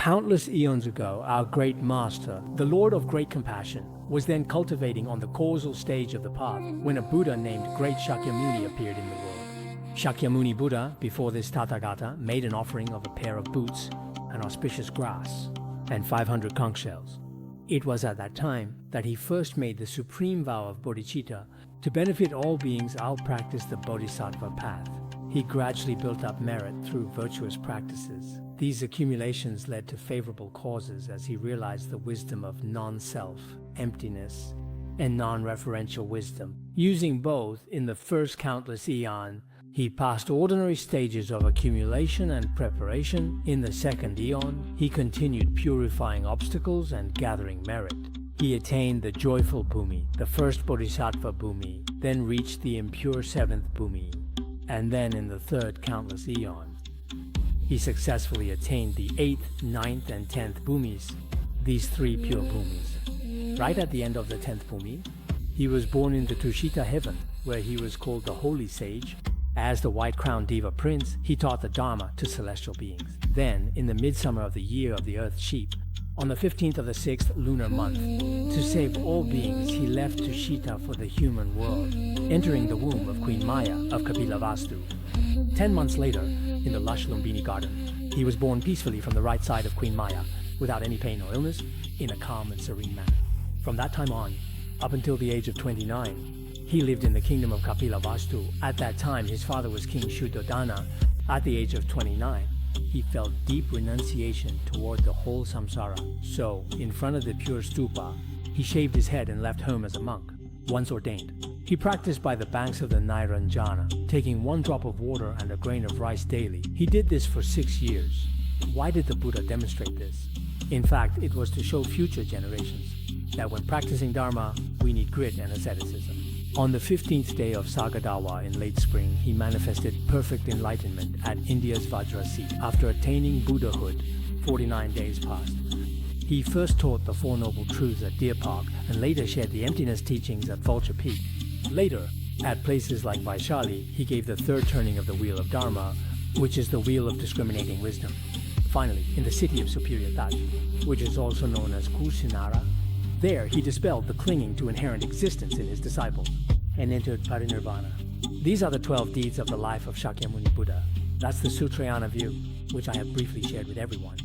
Countless eons ago, our great master, the Lord of Great Compassion, was then cultivating on the causal stage of the path when a Buddha named Great Shakyamuni appeared in the world. Shakyamuni Buddha, before this Tathagata, made an offering of a pair of boots, an auspicious grass, and 500 conch shells. It was at that time that he first made the supreme vow of bodhicitta to benefit all beings. I'll practice the Bodhisattva path. He gradually built up merit through virtuous practices. These accumulations led to favorable causes as he realized the wisdom of non-self, emptiness, and non-referential wisdom. Using both in the first countless eon, he passed ordinary stages of accumulation and preparation. In the second eon, he continued purifying obstacles and gathering merit. He attained the joyful Bhumi, the first Bodhisattva Bhumi, then reached the impure seventh Bhumi, and then in the third countless eon, he successfully attained the 8th, 9th, and 10th Bhumis, these three pure Bhumis. Right at the end of the 10th Bhumi, he was born into Tushita heaven, where he was called the Holy Sage. As the white-crowned Deva Prince, he taught the Dharma to celestial beings. Then, in the midsummer of the year of the Earth Sheep, on the 15th of the 6th lunar month, to save all beings, he left Tushita for the human world, entering the womb of Queen Maya of Kapilavastu. 10 months later, in the lush Lumbini garden, he was born peacefully from the right side of Queen Maya, without any pain or illness, in a calm and serene manner. From that time on, up until the age of 29, he lived in the kingdom of Kapilavastu. At that time, his father was King Shuddhodana. At the age of 29, he felt deep renunciation toward the whole samsara. So, in front of the pure stupa, he shaved his head and left home as a monk. Once ordained, he practiced by the banks of the Nairanjana, taking 1 drop of water and a grain of rice daily. He did this for 6 years. Why did the Buddha demonstrate this? In fact, it was to show future generations that when practicing Dharma, we need grit and asceticism. On the 15th day of Sagadawa in late spring, he manifested perfect enlightenment at India's Vajra Seat. After attaining Buddhahood, 49 days passed. He first taught the Four Noble Truths at Deer Park and later shared the emptiness teachings at Vulture Peak. Later, at places like Vaishali, he gave the third turning of the Wheel of Dharma, which is the wheel of discriminating wisdom. Finally, in the city of Superior Taj, which is also known as Kusinara, there he dispelled the clinging to inherent existence in his disciples and entered Parinirvana. These are the 12 deeds of the life of Shakyamuni Buddha. That's the Sutrayana view, which I have briefly shared with everyone.